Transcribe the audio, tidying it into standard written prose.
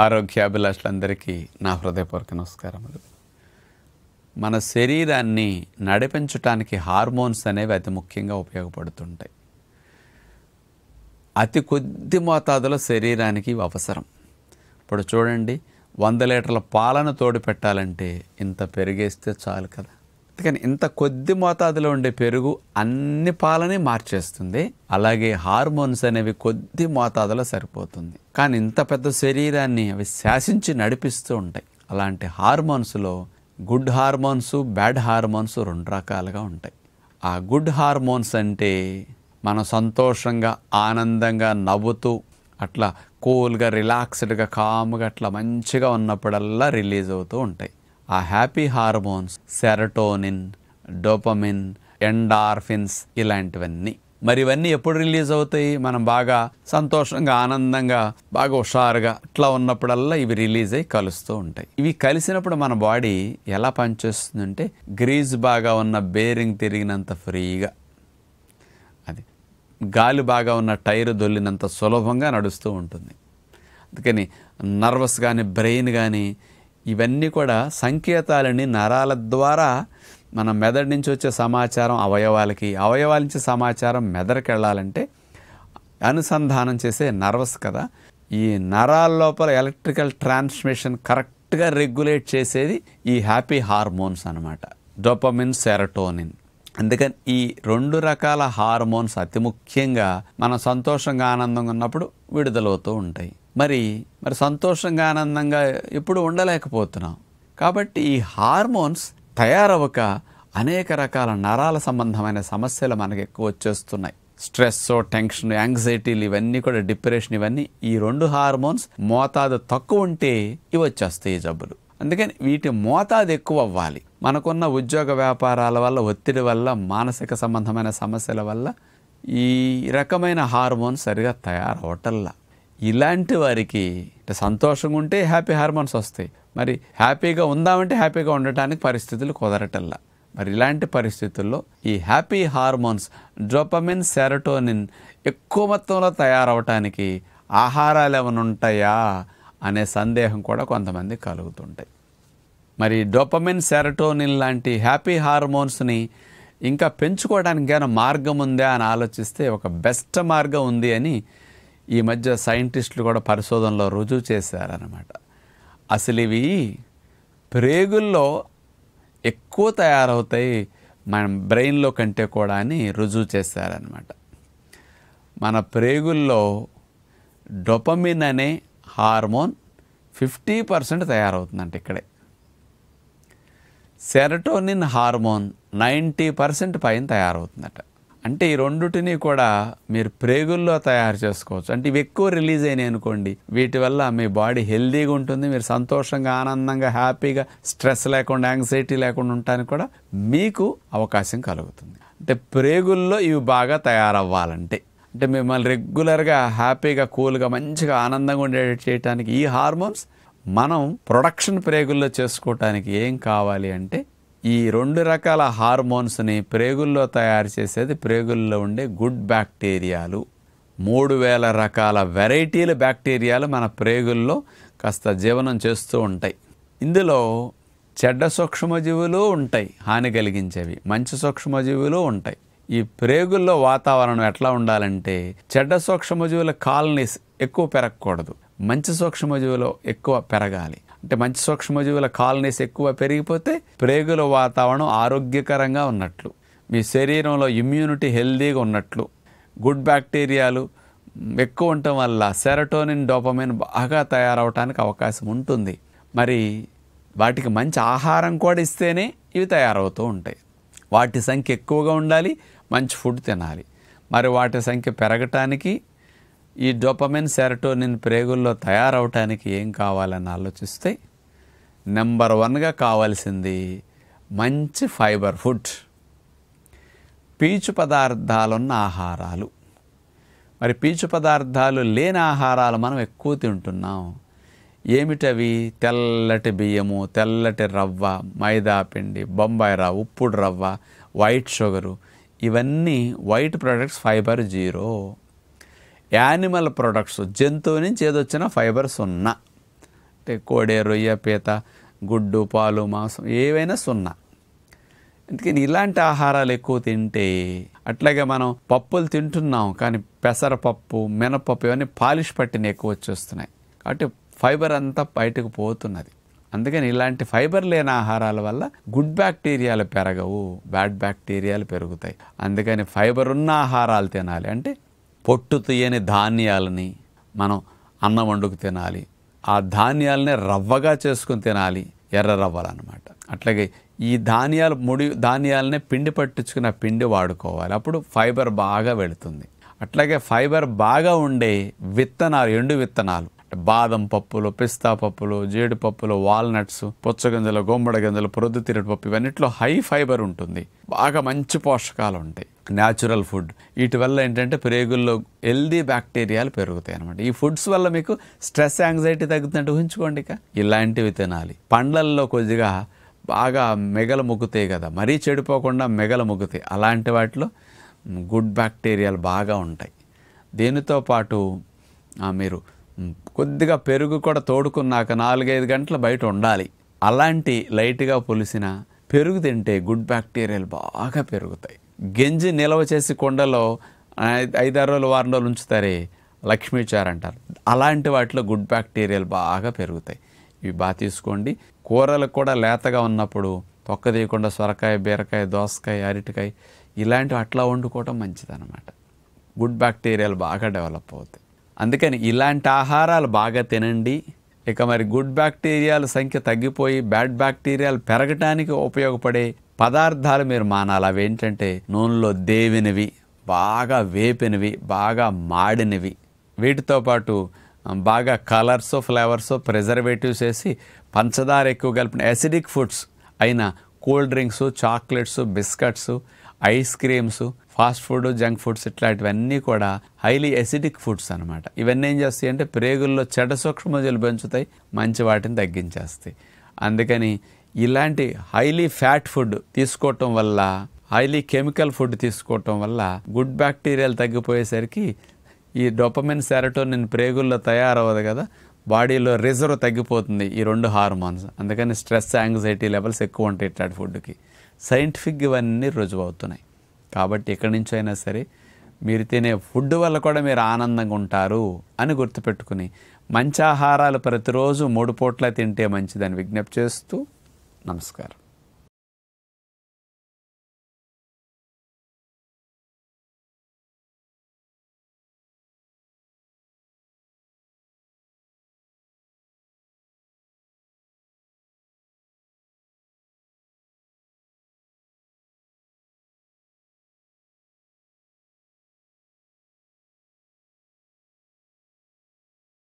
ఆరోగ్యాభిలాషులందరికీ నా హృదయపూర్వక నమస్కారములు. మన శరీరాన్ని నడిపించటానికి హార్మోన్స్ అనేవి అతి ముఖ్యంగా ఉపయోగపడుతుంటాయి. అతి కొద్ది మోతాదులో శరీరానికి ఇవి అవసరం. ఇప్పుడు చూడండి, 100 లీటర్ల పాలను తోడు పెట్టాలంటే ఇంత పెరిగేస్తే చాలు కదా. కానీ ఇంత కొద్ది మోతాదులో ఉండే పెరుగు అన్ని పాలని మార్చేస్తుంది. అలాగే హార్మోన్స్ అనేవి కొద్ది మోతాదులో సరిపోతుంది. కానీ ఇంత పెద్ద శరీరాన్ని అవి శాసించి నడిపిస్తూ ఉంటాయి. అలాంటి హార్మోన్స్లో గుడ్ హార్మోన్స్, బ్యాడ్ హార్మోన్స్ 2 రకాలుగా ఉంటాయి. ఆ గుడ్ హార్మోన్స్ అంటే మనం సంతోషంగా, ఆనందంగా, నవ్వుతూ అట్లా కూల్గా, రిలాక్స్డ్గా, కామ్గా అట్లా మంచిగా ఉన్నప్పుడల్లా రిలీజ్ అవుతూ ఉంటాయి. ఆ happy hormones serotonin, dopamine, endorphins ఇలాంటివన్నీ. మరి ఇవన్నీ ఎప్పుడు రిలీజ్ అవుతాయి? మనం బాగా సంతోషంగా, ఆనందంగా, బాగా హుషారుగా ఇట్లా ఉన్నప్పుడల్లా ఇవి రిలీజ్ అయ్యి కలుస్తూ ఉంటాయి. ఇవి కలిసినప్పుడు మన బాడీ ఎలా పనిచేస్తుందంటే గ్రీజ్ బాగా ఉన్న బేరింగ్ తిరిగినంత ఫ్రీగా, అది గాలి బాగా ఉన్న టైరు దొల్లినంత సులభంగా నడుస్తూ ఉంటుంది. అందుకని నర్వస్ కానీ, బ్రెయిన్ కానీ ఇవన్నీ కూడా సంకేతాలని నరాల ద్వారా మన మెదడు నుంచి వచ్చే సమాచారం అవయవాలకి, అవయవాల నుంచి సమాచారం మెదడుకి వెళ్ళాలంటే అనుసంధానం చేసే నర్వస్ కదా. ఈ నరాల లోపల ఎలక్ట్రికల్ ట్రాన్స్మిషన్ కరెక్ట్గా రెగ్యులేట్ చేసేది ఈ హ్యాపీ హార్మోన్స్ అన్నమాట, డోపమిన్, సెరటోనిన్. అందుకని ఈ 2 రకాల హార్మోన్స్ అతి ముఖ్యంగా మనం సంతోషంగా, ఆనందంగా ఉన్నప్పుడు విడుదలవుతూ ఉంటాయి. మరి సంతోషంగా, ఆనందంగా ఎప్పుడు ఉండలేకపోతున్నాం. కాబట్టి ఈ హార్మోన్స్ తయారవక అనేక రకాల నరాల సంబంధమైన సమస్యలు మనకు ఎక్కువ వచ్చేస్తున్నాయి. స్ట్రెస్, టెన్షన్, యాంగ్జైటీలు ఇవన్నీ కూడా, డిప్రెషన్, ఇవన్నీ ఈ 2 హార్మోన్స్ మోతాదు తక్కువ ఉంటే ఇవి వచ్చేస్తాయి ఈ జబ్బులు. అందుకని వీటి మోతాదు ఎక్కువ అవ్వాలి. మనకున్న ఉద్యోగ వ్యాపారాల వల్ల, ఒత్తిడి వల్ల, మానసిక సంబంధమైన సమస్యల వల్ల ఈ రకమైన హార్మోన్స్ సరిగా తయారవటల్లా. ఇలాంటి వారికి సంతోషంగా ఉంటే హ్యాపీ హార్మోన్స్ వస్తాయి. మరి హ్యాపీగా ఉందామంటే హ్యాపీగా ఉండటానికి పరిస్థితులు కుదరటల్లా. మరి ఇలాంటి పరిస్థితుల్లో ఈ హ్యాపీ హార్మోన్స్ డోపమిన్, సెరటోనిన్ ఎక్కువ మొత్తంలో తయారవటానికి ఆహారాలు ఏమైనా ఉంటాయా అనే సందేహం కూడా కొంతమంది కలుగుతుంటాయి. మరి డోపమిన్, సెరటోనిన్ లాంటి హ్యాపీ హార్మోన్స్ని ఇంకా పెంచుకోవడానికి గాను మార్గం ఉందా అని ఆలోచిస్తే ఒక బెస్ట్ మార్గం ఉంది అని ఈ మధ్య సైంటిస్టులు కూడా పరిశోధనలో రుజువు చేశారన్నమాట. అసలు ఇవి ప్రేగుల్లో ఎక్కువ తయారవుతాయి మన బ్రెయిన్లో కంటే కూడా అని రుజువు చేశారనమాట. మన ప్రేగుల్లో డోపమిన్ అనే హార్మోన్ 50% తయారవుతుందంట ఇక్కడే. సెరటోనిన్ హార్మోన్ 90% పైన తయారవుతుందట. అంటే ఈ రెండుటిని కూడా మీరు ప్రేగుల్లో తయారు చేసుకోవచ్చు. అంటే ఇవి ఎక్కువ రిలీజ్ అయినాయి అనుకోండి, వీటి వల్ల మీ బాడీ హెల్దీగా ఉంటుంది. మీరు సంతోషంగా, ఆనందంగా, హ్యాపీగా, స్ట్రెస్ లేకుండా, యాంగ్జైటీ లేకుండా ఉండటానికి కూడా మీకు అవకాశం కలుగుతుంది. అంటే ప్రేగుల్లో ఇవి బాగా తయారవ్వాలంటే, అంటే మిమ్మల్ని రెగ్యులర్గా హ్యాపీగా, కూల్గా, మంచిగా, ఆనందంగా ఉండేటట్టు చేయడానికి ఈ హార్మోన్స్ మనం ప్రొడక్షన్ ప్రేగుల్లో చేసుకోవటానికి ఏం కావాలి అంటే ఈ 2 రకాల హార్మోన్స్ని ప్రేగుల్లో తయారు చేసేది ప్రేగుల్లో ఉండే గుడ్ బ్యాక్టీరియాలు. 3000 రకాల వెరైటీల బ్యాక్టీరియాలు మన ప్రేగుల్లో కాస్త జీవనం చేస్తూ ఉంటాయి. ఇందులో చెడ్డ సూక్ష్మజీవులు ఉంటాయి, హాని కలిగించేవి, మంచి సూక్ష్మజీవులు ఉంటాయి. ఈ ప్రేగుల్లో వాతావరణం ఎట్లా ఉండాలంటే చెడ్డ సూక్ష్మజీవుల కాలనీస్ ఎక్కువ పెరగకూడదు, మంచి సూక్ష్మజీవులు ఎక్కువ పెరగాలి. అంటే మంచి సూక్ష్మజీవుల కాలనీస్ ఎక్కువ పెరిగిపోతే ప్రేగుల వాతావరణం ఆరోగ్యకరంగా ఉన్నట్లు, మీ శరీరంలో ఇమ్యూనిటీ హెల్దీగా ఉన్నట్లు. గుడ్ బ్యాక్టీరియాలు ఎక్కువ ఉండటం వల్ల సెరటోనిన్, డోపమిన్ బాగా తయారవటానికి అవకాశం ఉంటుంది. మరి వాటికి మంచి ఆహారం కూడా ఇస్తేనే ఇవి తయారవుతూ ఉంటాయి. వాటి సంఖ్య ఎక్కువగా ఉండాలి, మంచి ఫుడ్ తినాలి. మరి వాటి సంఖ్య పెరగటానికి ఈ డోపమిన్, సెరటోనిన్ ప్రేగుల్లో తయారవటానికి ఏం కావాలని ఆలోచిస్తే నెంబర్ 1గా కావాల్సింది మంచి ఫైబర్ ఫుడ్, పీచు పదార్థాలున్న ఆహారాలు. మరి పీచు పదార్థాలు లేని ఆహారాలు మనం ఎక్కువ తింటున్నాం. ఏమిటవి? తెల్లటి బియ్యము, తెల్లటి రవ్వ, మైదా పిండి, బొంబాయి రవ్వ, ఉప్పుడు రవ్వ, వైట్ షుగరు, ఇవన్నీ white products, fibre 0. Animal products, జంతువు నుంచి ఏదొచ్చినా ఫైబర్ 0. అంటే కోడె, రొయ్య, పీత, గుడ్డు, పాలు, మాంసం ఏవైనా 0. అందుకని ఇలాంటి ఆహారాలు ఎక్కువ తింటే, అట్లాగే మనం పప్పులు తింటున్నాం కానీ పెసరపప్పు, మినపప్పు ఇవన్నీ పాలిష్ పట్టిన ఎక్కువ వచ్చేస్తున్నాయి. కాబట్టి ఫైబర్ అంతా బయటకు పోతున్నది. అందుకని ఇలాంటి ఫైబర్ లేని ఆహారాల వల్ల గుడ్ బ్యాక్టీరియాలు పెరగవు, బ్యాడ్ బ్యాక్టీరియాలు పెరుగుతాయి. అందుకని ఫైబర్ ఉన్న ఆహారాలు తినాలి. అంటే పొట్టు తీయని ధాన్యాలని మనం అన్నం వండుకు తినాలి. ఆ ధాన్యాలనే రవ్వగా చేసుకుని తినాలి, ఎర్ర రవ్వలన్నమాట. అట్లాగే ఈ ధాన్యాలనే పిండి పట్టించుకున్న పిండి వాడుకోవాలి. అప్పుడు ఫైబర్ బాగా వెళుతుంది. అట్లాగే ఫైబర్ బాగా ఉండే విత్తనాలు, ఎండు విత్తనాలు, బాదం పప్పులు, పిస్తా పప్పులు, జీడిపప్పులు, వాల్నట్స్, పుచ్చగింజలు, గుమ్మడి గింజలు, ప్రొద్దుతిరుగుడు పప్పు, ఇవన్నిట్లో హై ఫైబర్ ఉంటుంది. బాగా మంచి పోషకాలు ఉంటాయి. Natural food. వీటి వల్ల ఏంటంటే ప్రేగుల్లో హెల్దీ బ్యాక్టీరియాలు పెరుగుతాయి అనమాట. ఈ ఫుడ్స్ వల్ల మీకు స్ట్రెస్, యాంగ్జైటీ తగ్గుతుందంటే ఊహించుకోండి. ఇలాంటివి తినాలి. పండ్లల్లో కొద్దిగా బాగా మెగలు ముగ్గుతాయి కదా, మరీ చెడిపోకుండా మెగలు ముగ్గుతాయి. అలాంటి వాటిలో గుడ్ బ్యాక్టీరియాలు బాగా ఉంటాయి. దీనితో పాటు మీరు కొద్దిగా పెరుగు కూడా తోడుకున్నాక 4-5 గంటలు బయట ఉండాలి. అలాంటి లైట్గా పులిసిన పెరుగు తింటే గుడ్ బ్యాక్టీరియాలు బాగా పెరుగుతాయి. గంజి నిల్వ చేసి కొండలో 5-6 రోజులు, వారం రోజులు ఉంచుతారే, లక్ష్మీచారు అంటారు. అలాంటి వాటిలో గుడ్ బ్యాక్టీరియాలు బాగా పెరుగుతాయి. ఇవి బాగా తీసుకోండి. కూరలు కూడా లేతగా ఉన్నప్పుడు తొక్క తీయకుండా సొరకాయ, బీరకాయ, దోసకాయ, అరటికాయ ఇలాంటివి అట్లా వండుకోవటం మంచిదన్నమాట. గుడ్ బ్యాక్టీరియాలు బాగా డెవలప్ అవుతాయి. అందుకని ఇలాంటి ఆహారాలు బాగా తినండి. ఇక మరి గుడ్ బ్యాక్టీరియాల సంఖ్య తగ్గిపోయి బ్యాడ్ బ్యాక్టీరియాలు పెరగటానికి ఉపయోగపడే పదార్థాలు మీరు మానాలి. అవి ఏంటంటే నూనెలో దేవినవి, బాగా వేపినవి, బాగా మాడినవి. వీటితో పాటు బాగా కలర్స్, ఫ్లేవర్స్, ప్రిజర్వేటివ్స్ వేసి పంచదార ఎక్కువ కలిపిన యాసిడిక్ ఫుడ్స్ అయిన cool drinks, chocolates, biscuits, ice creams, fast food, junk foods ఇట్లాంటివన్నీ కూడా హైలీ యాసిడిక్ ఫుడ్స్ అనమాట. ఇవన్నీ ఏం చేస్తాయి అంటే ప్రేగుల్లో చెడ్డ సూక్ష్మజీవులు పెంచుతాయి, మంచి వాటిని తగ్గించేస్తాయి. అందుకని ఇలాంటి హైలీ ఫ్యాట్ ఫుడ్ తీసుకోవటం వల్ల, హైలీ కెమికల్ ఫుడ్ తీసుకోవటం వల్ల గుడ్ బ్యాక్టీరియాలు తగ్గిపోయేసరికి ఈ డోపమిన్, సెరటోనిన్ ప్రేగుల్లో తయారవ్వదు కదా, బాడీలో రిజర్వ్ తగ్గిపోతుంది ఈ 2 హార్మోన్స్. అందుకని స్ట్రెస్, యాంగ్జైటీ లెవెల్స్ ఎక్కువ ఉంటాయి ఇట్లాంటి ఫుడ్కి. సైంటిఫిక్ ఇవన్నీ రుజువు అవుతున్నాయి. కాబట్టి ఎక్కడి నుంచి అయినా సరే మీరు తినే ఫుడ్ వల్ల కూడా మీరు ఆనందంగా ఉంటారు అని గుర్తుపెట్టుకుని మంచి ఆహారాలు ప్రతిరోజు 3 పూట్ల తింటే మంచిదని విజ్ఞప్తి చేస్తూ నమస్కారం.